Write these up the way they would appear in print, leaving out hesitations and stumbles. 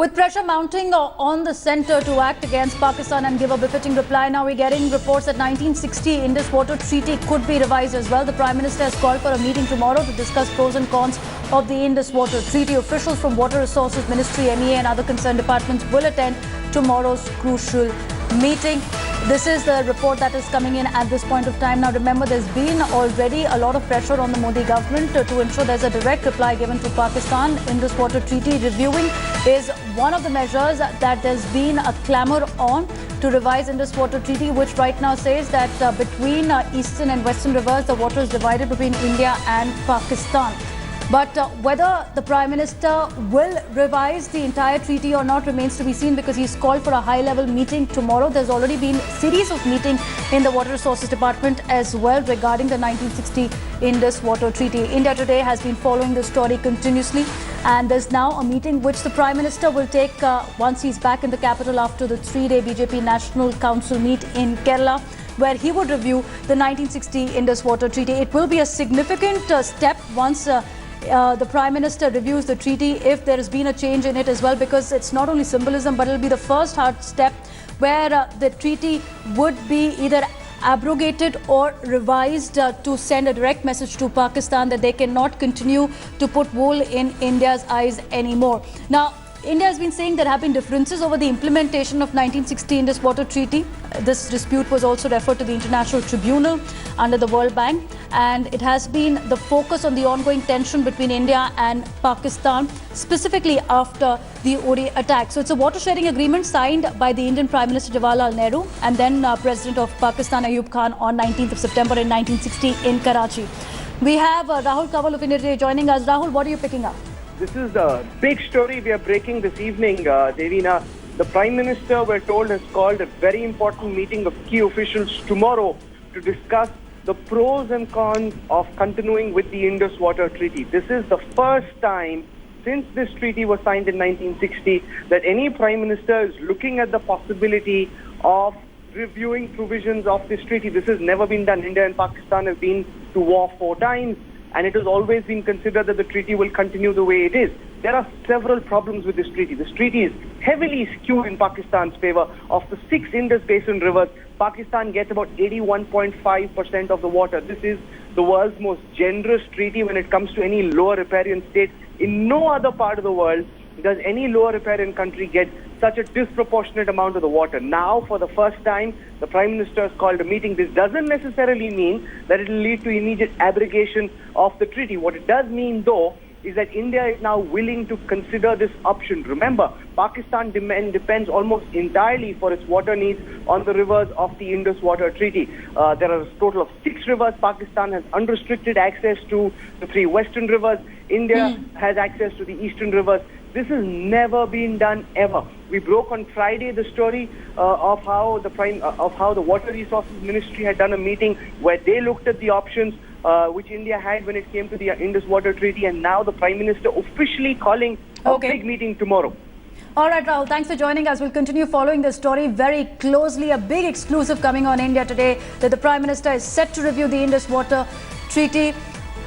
With pressure mounting on the centre to act against Pakistan and give a befitting reply, now we're getting reports that 1960 Indus Water Treaty could be revised as well. The Prime Minister has called for a meeting tomorrow to discuss pros and cons of the Indus Water Treaty. Officials from Water Resources Ministry, MEA and other concerned departments will attend tomorrow's crucial meeting. This is the report that is coming in at this point of time. Now remember, there's been already a lot of pressure on the Modi government to ensure there's a direct reply given to Pakistan. Indus Water Treaty reviewing is one of the measures that there's been a clamour on to revise Indus Water Treaty, which right now says that between eastern and western rivers, the water is divided between India and Pakistan. But whether the Prime Minister will revise the entire treaty or not remains to be seen, because he's called for a high-level meeting tomorrow. There's already been a series of meetings in the Water Resources Department as well regarding the 1960 Indus Water Treaty. India Today has been following this story continuously, and there's now a meeting which the Prime Minister will take once he's back in the capital after the three-day BJP National Council meet in Kerala, where he would review the 1960 Indus Water Treaty. It will be a significant step once the Prime Minister reviews the treaty, if there has been a change in it as well, because it's not only symbolism, but it'll be the first hard step where the treaty would be either abrogated or revised to send a direct message to Pakistan that they cannot continue to put wool in India's eyes anymore. Now, India has been saying there have been differences over the implementation of 1960 Indus Water Treaty. This dispute was also referred to the International Tribunal under the World Bank, and it has been the focus on the ongoing tension between India and Pakistan, specifically after the Uri attack. So it's a water sharing agreement signed by the Indian Prime Minister Jawaharlal Nehru and then President of Pakistan Ayub Khan on 19th of September in 1960 in Karachi. We have Rahul Kawal of India Today joining us. Rahul, what are you picking up? This is the big story we are breaking this evening, Devina. The Prime Minister, we're told, has called a very important meeting of key officials tomorrow to discuss the pros and cons of continuing with the Indus Water Treaty. This is the first time since this treaty was signed in 1960 that any Prime Minister is looking at the possibility of reviewing provisions of this treaty. This has never been done. India and Pakistan have been to war 4 times. And it has always been considered that the treaty will continue the way it is. There are several problems with this treaty. This treaty is heavily skewed in Pakistan's favor. Of the 6 Indus Basin rivers, Pakistan gets about 81.5% of the water. This is the world's most generous treaty when it comes to any lower riparian state. In no other part of the world does any lower riparian country get such a disproportionate amount of the water. Now, for the first time, the Prime Minister has called a meeting. This doesn't necessarily mean that it will lead to immediate abrogation of the treaty. What it does mean, though, is that India is now willing to consider this option. Remember, Pakistan depends almost entirely for its water needs on the rivers of the Indus Water Treaty. There are a total of 6 rivers. Pakistan has unrestricted access to the 3 western rivers. India has access to the eastern rivers. This has never been done ever. We broke on Friday the story of how the Water Resources Ministry had done a meeting where they looked at the options which India had when it came to the Indus Water Treaty, and now the Prime Minister officially calling a big meeting tomorrow. All right, Rahul, thanks for joining us. We'll continue following this story very closely. A big exclusive coming on India Today that the Prime Minister is set to review the Indus Water Treaty.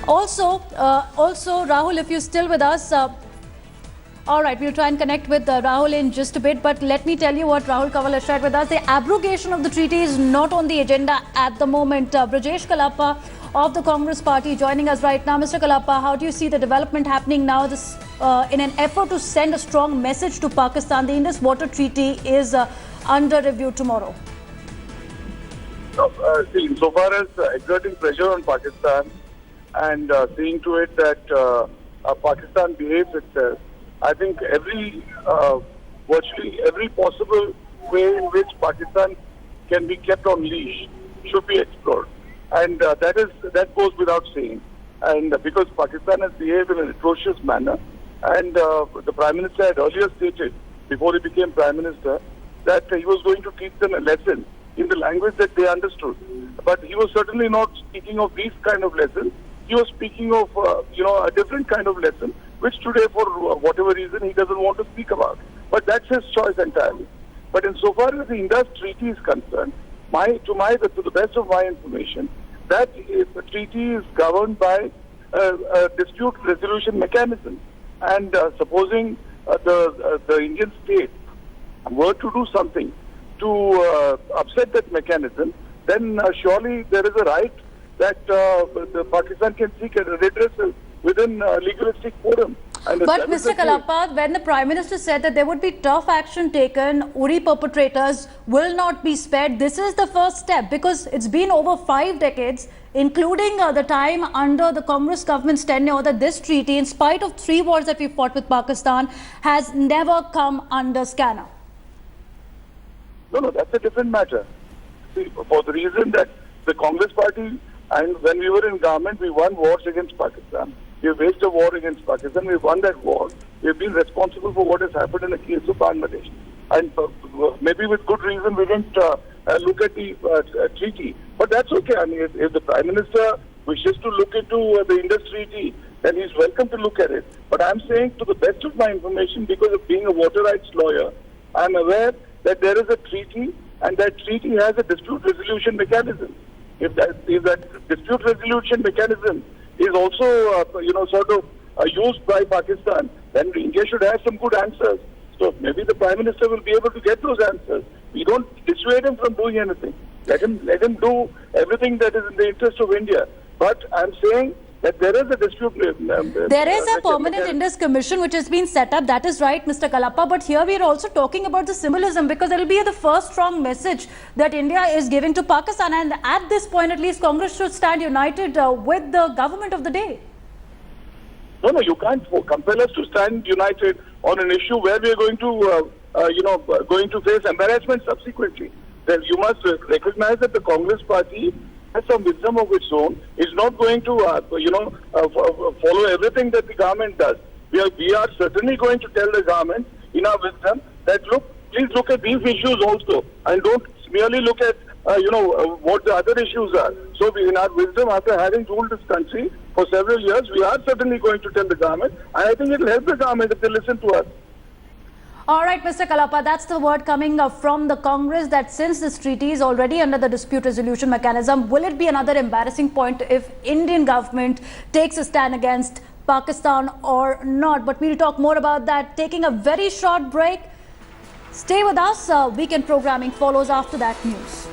Also, Rahul, if you're still with us, all right, we'll try and connect with Rahul in just a bit, but let me tell you what Rahul Kawal has shared with us. The abrogation of the treaty is not on the agenda at the moment. Brajesh Kalappa of the Congress Party joining us right now. Mr. Kalappa, how do you see the development happening now in an effort to send a strong message to Pakistan? The Indus Water Treaty is under review tomorrow. So far as exerting pressure on Pakistan and seeing to it that Pakistan behaves itself, I think virtually every possible way in which Pakistan can be kept on leash should be explored. And that goes without saying. And because Pakistan has behaved in an atrocious manner, and the Prime Minister had earlier stated, before he became Prime Minister, that he was going to teach them a lesson in the language that they understood. But he was certainly not speaking of these kind of lessons. He was speaking of, a different kind of lesson, which today, for whatever reason, he doesn't want to speak about. But that's his choice entirely. But insofar as the Indus Treaty is concerned, to the best of my information, that the treaty is governed by a dispute resolution mechanism. And supposing the Indian state were to do something to upset that mechanism, then surely there is a right that the Pakistan can seek a redressal within legalistic forum. But Mr. Kalappa, when the Prime Minister said that there would be tough action taken, Uri perpetrators will not be spared, this is the first step, because it's been over 5 decades, including the time under the Congress government's tenure, that this treaty, in spite of 3 wars that we fought with Pakistan, has never come under scanner. No, that's a different matter. See, for the reason that the Congress party, and when we were in government, we won wars against Pakistan. We waged a war against Pakistan. We won that war. We have been responsible for what has happened in the case of Bangladesh. And maybe with good reason, we didn't look at the treaty. But that's okay. I mean, if the Prime Minister wishes to look into the Indus treaty, then he's welcome to look at it. But I'm saying, to the best of my information, because of being a water rights lawyer, I'm aware that there is a treaty, and that treaty has a dispute resolution mechanism. If that dispute resolution mechanism is also, used by Pakistan, then India should have some good answers. So maybe the Prime Minister will be able to get those answers. We don't dissuade him from doing anything. Let him do everything that is in the interest of India. But I'm saying that there is a dispute. There is a permanent Indus commission which has been set up. That is right, Mr. Kalappa. But here we are also talking about the symbolism, because it will be the first strong message that India is giving to Pakistan. And at this point, at least, Congress should stand united with the government of the day. No, you can't compel us to stand united on an issue where we are going to face embarrassment subsequently. Then you must recognize that the Congress party has some wisdom of its own, is not going to, follow everything that the government does. We are certainly going to tell the government in our wisdom that, look, please look at these issues also, and don't merely look at, what the other issues are. So in our wisdom, after having ruled this country for several years, we are certainly going to tell the government, and I think it will help the government if they listen to us. All right, Mr. Kalappa, that's the word coming from the Congress, that since this treaty is already under the dispute resolution mechanism, will it be another embarrassing point if Indian government takes a stand against Pakistan or not? But we'll talk more about that, taking a very short break. Stay with us. Weekend programming follows after that news.